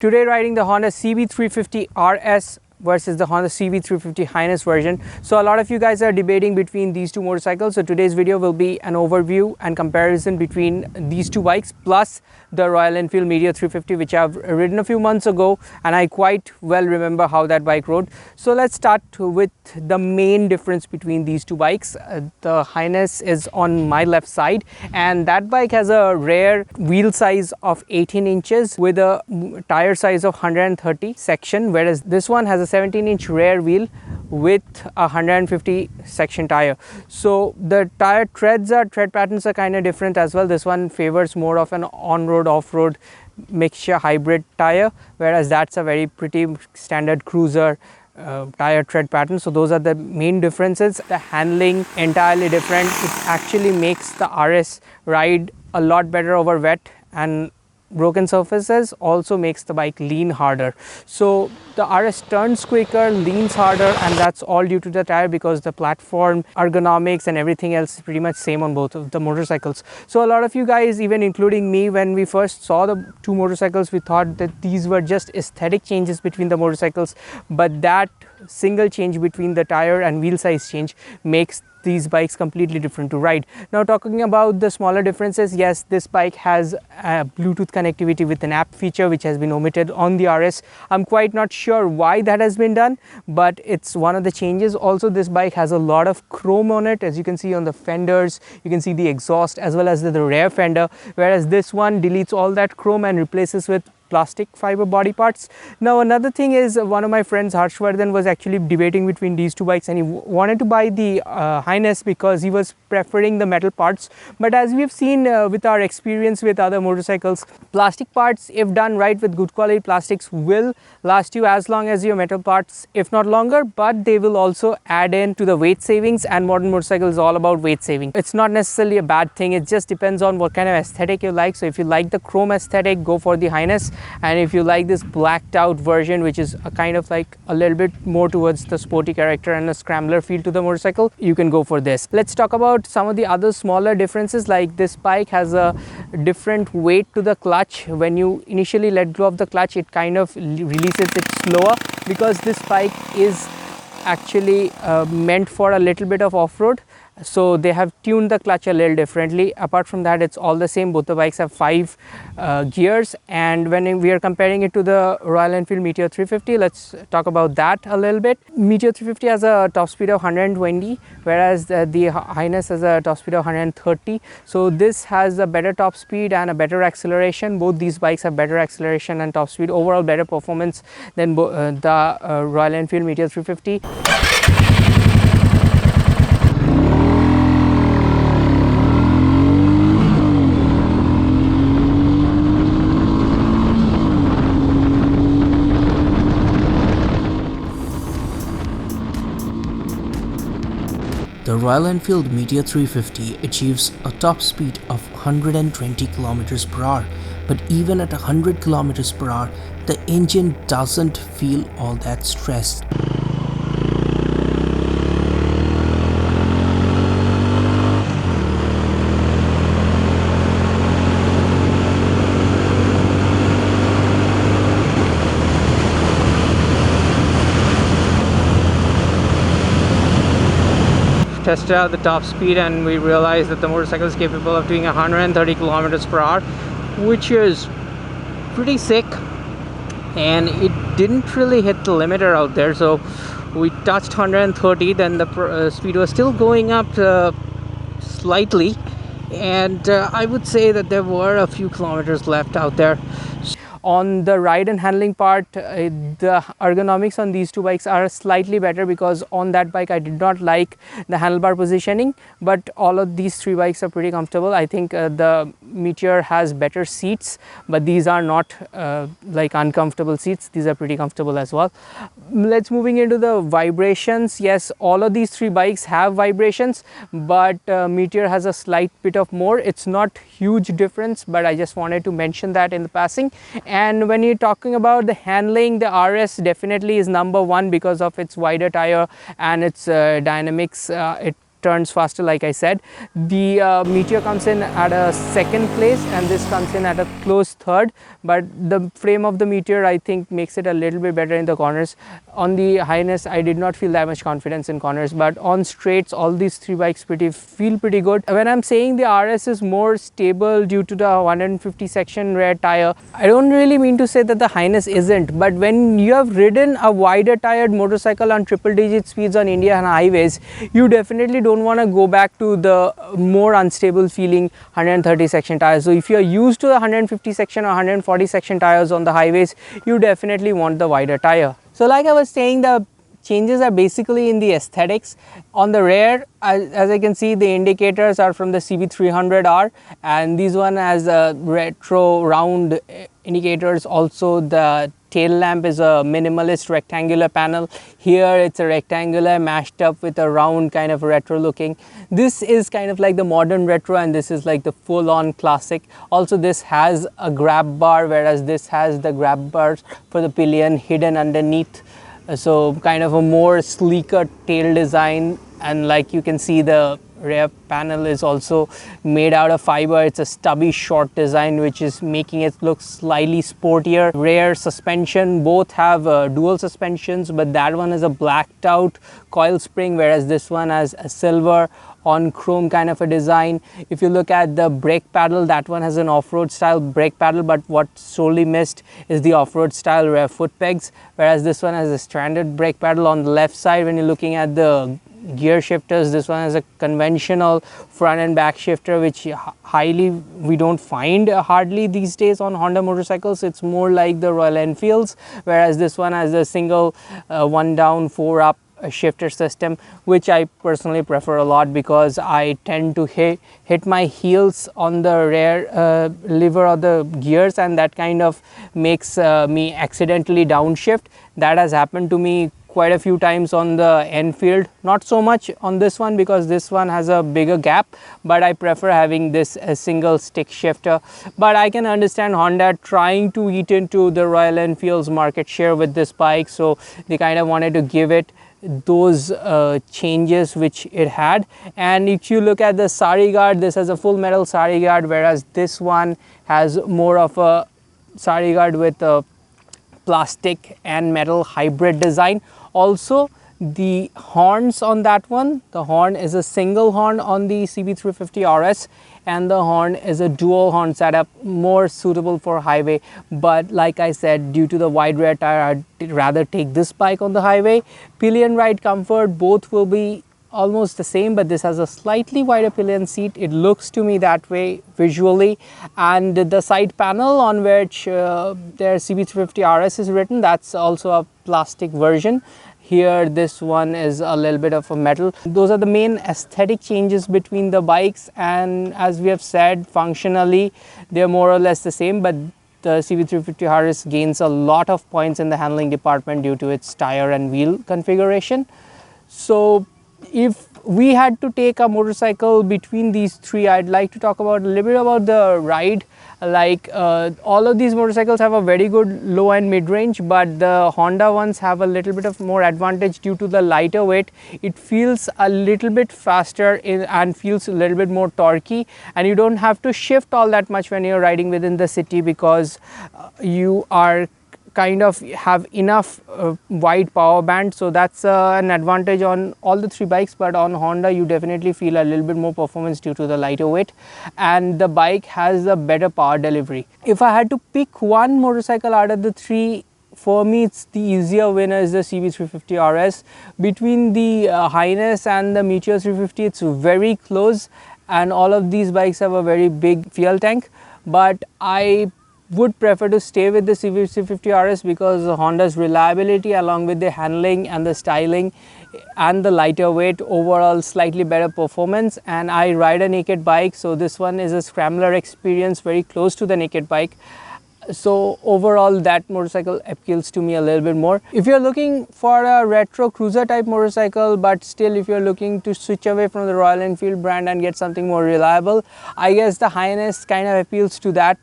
Today riding the Honda CB350RS versus the Honda CB350 Highness version. So a lot of you guys are debating between these two motorcycles. So today's video will be an overview and comparison between these two bikes plus the Royal Enfield Meteor 350, which I've ridden a few months ago and I quite well remember how that bike rode. So let's start with the main difference between these two bikes. The Highness is on my left side and that bike has a rear wheel size of 18 inches with a tire size of 130 section, whereas this one has a 17-inch rear wheel with a 150 section tire. So the tread patterns are kind of different as well. This one favors more of an on-road, off-road mixture hybrid tire, whereas that's a very pretty standard cruiser tire tread pattern. So those are the main differences. The handling entirely different. It actually makes the RS ride a lot better over wet and broken surfaces, also makes the bike lean harder. So the RS turns quicker, leans harder, and that's all due to the tire because the platform ergonomics and everything else is pretty much same on both of the motorcycles. So a lot of you guys, even including me, when we first saw the two motorcycles, we thought that these were just aesthetic changes between the motorcycles, but that single change between the tire and wheel size change makes these bikes completely different to ride. Now talking about the smaller differences, yes, this bike has a Bluetooth connectivity with an app feature which has been omitted on the RS. I'm quite not sure why that has been done, but it's one of the changes. Also, this bike has a lot of chrome on it, as you can see on the fenders. You can see the exhaust as well as the rear fender, whereas this one deletes all that chrome and replaces with plastic fiber body parts. Now another thing is, one of my friends, Harshvardhan, was actually debating between these two bikes and he wanted to buy the Highness because he was preferring the metal parts. But as we've seen with our experience with other motorcycles, plastic parts, if done right with good quality plastics, will last you as long as your metal parts, if not longer, but they will also add in to the weight savings, and modern motorcycle is all about weight saving. It's not necessarily a bad thing, it just depends on what kind of aesthetic you like. So if you like the chrome aesthetic, go for the Highness. And if you like this blacked out version, which is a kind of like a little bit more towards the sporty character and a scrambler feel to the motorcycle, you can go for this. Let's talk about some of the other smaller differences. Like this bike has a different weight to the clutch. When you initially let go of the clutch, it kind of releases it slower because this bike is actually meant for a little bit of off-road. So they have tuned the clutch a little differently. Apart from that, it's all the same. Both the bikes have 5 gears, and when we are comparing it to the Royal Enfield Meteor 350, let's talk about that a little bit. Meteor 350 has a top speed of 120, whereas the Highness has a top speed of 130. So this has a better top speed and a better acceleration. Both these bikes have better acceleration and top speed, overall better performance than the Royal Enfield Meteor 350. The Royal Enfield Meteor 350 achieves a top speed of 120 km per hour, but even at 100 km per hour, the engine doesn't feel all that stressed. Tested out the top speed and we realized that the motorcycle is capable of doing 130 kilometers per hour, which is pretty sick, and it didn't really hit the limiter out there. So we touched 130, then the speed was still going up slightly, and I would say that there were a few kilometers left out there. On the ride and handling part, the ergonomics on these two bikes are slightly better because on that bike I did not like the handlebar positioning, but all of these 3 bikes are pretty comfortable. I think the Meteor has better seats, but these are not like uncomfortable seats. These are pretty comfortable as well. Let's moving into the vibrations. Yes, all of these 3 bikes have vibrations, but Meteor has a slight bit of more. It's not huge difference, but I just wanted to mention that in the passing. And when you're talking about the handling, the RS definitely is number 1 because of its wider tire and its dynamics. It turns faster, like I said. The Meteor comes in at a second place and this comes in at a close third, but the frame of the Meteor I think makes it a little bit better in the corners. On the Highness I did not feel that much confidence in corners, but on straights all these three bikes feel pretty good. When I'm saying the RS is more stable due to the 150 section rear tire, I don't really mean to say that the Highness isn't, but when you have ridden a wider tired motorcycle on triple digit speeds on Indian highways, you definitely don't want to go back to the more unstable feeling 130 section tires. So if you're used to the 150 section or 140 section tires on the highways, you definitely want the wider tire. So like I was saying, the changes are basically in the aesthetics. On the rear, as I can see, the indicators are from the CB300R, and this one has a retro round indicators. Also the tail lamp is a minimalist rectangular panel. Here it's a rectangular mashed up with a round kind of retro looking. This is kind of like the modern retro and this is like the full-on classic. Also this has a grab bar, whereas this has the grab bars for the pillion hidden underneath. So kind of a more sleeker tail design, and like you can see, the rear panel is also made out of fiber. It's a stubby short design which is making it look slightly sportier. Rear suspension, both have dual suspensions, but that one is a blacked out coil spring, whereas this one has a silver on chrome kind of a design. If you look at the brake paddle, that one has an off-road style brake paddle, but what's sorely missed is the off-road style rear foot pegs, whereas this one has a standard brake paddle. On the left side, when you're looking at the gear shifters, this one has a conventional front and back shifter, which we don't find hardly these days on Honda motorcycles. It's more like the Royal Enfields, whereas this one has a single one down, four up shifter system, which I personally prefer a lot because I tend to hit my heels on the rear lever of the gears, and that kind of makes me accidentally downshift. That has happened to me quite a few times on the Enfield, not so much on this one because this one has a bigger gap, but I prefer having this single stick shifter. But I can understand Honda trying to eat into the Royal Enfield's market share with this bike, so they kind of wanted to give it those changes which it had. And if you look at the sari guard, this has a full metal sari guard, whereas this one has more of a sari guard with a plastic and metal hybrid design. Also the horns on that one, the horn is a single horn on the CB350RS, and the horn is a dual horn setup, more suitable for highway. But like I said, due to the wide rear tire, I'd rather take this bike on the highway. Pillion ride comfort, both will be almost the same, but this has a slightly wider pillion seat. It looks to me that way visually. And the side panel on which their CB350RS is written, that's also a plastic version. Here this one is a little bit of a metal. Those are the main aesthetic changes between the bikes, and as we have said, functionally they're more or less the same, but the CB350RS gains a lot of points in the handling department due to its tire and wheel configuration. So if we had to take a motorcycle between these three, I'd like to talk about a little bit about the ride. Like all of these motorcycles have a very good low and mid range, but the Honda ones have a little bit of more advantage due to the lighter weight. It feels a little bit faster and feels a little bit more torquey, and you don't have to shift all that much when you're riding within the city because you are kind of have enough wide power band. So that's an advantage on all the three bikes, but on Honda you definitely feel a little bit more performance due to the lighter weight, and the bike has a better power delivery. If I had to pick one motorcycle out of the three, for me it's the easier winner is the CB350RS. Between the Highness and the Meteor 350, it's very close, and all of these bikes have a very big fuel tank, but I would prefer to stay with the CB350RS because Honda's reliability along with the handling and the styling and the lighter weight, overall slightly better performance. And I ride a naked bike, so this one is a scrambler experience, very close to the naked bike. So overall that motorcycle appeals to me a little bit more. If you're looking for a retro cruiser type motorcycle, but still if you're looking to switch away from the Royal Enfield brand and get something more reliable, I guess the Highness kind of appeals to that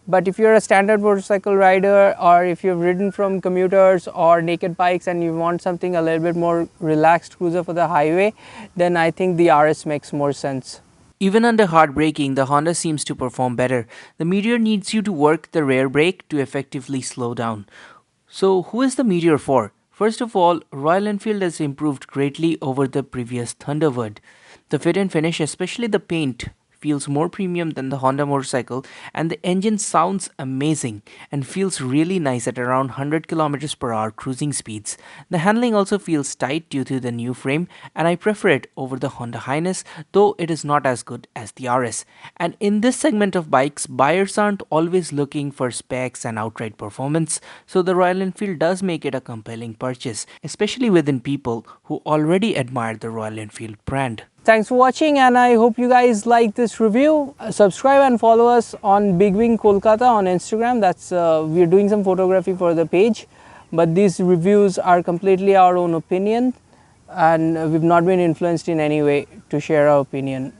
But if you're a standard motorcycle rider, or if you've ridden from commuters or naked bikes and you want something a little bit more relaxed cruiser for the highway, then I think the RS makes more sense. Even under hard braking, the Honda seems to perform better. The Meteor needs you to work the rear brake to effectively slow down. So, who is the Meteor for? First of all, Royal Enfield has improved greatly over the previous Thunderbird. The fit and finish, especially the paint, feels more premium than the Honda motorcycle, and the engine sounds amazing and feels really nice at around 100 km per hour cruising speeds. The handling also feels tight due to the new frame, and I prefer it over the Honda Highness, though it is not as good as the RS. And in this segment of bikes, buyers aren't always looking for specs and outright performance, so the Royal Enfield does make it a compelling purchase, especially within people who already admire the Royal Enfield brand. Thanks for watching, and I hope you guys like this review. Subscribe and follow us on Big Wing Kolkata on Instagram. That's we're doing some photography for the page, but these reviews are completely our own opinion, and we've not been influenced in any way to share our opinion.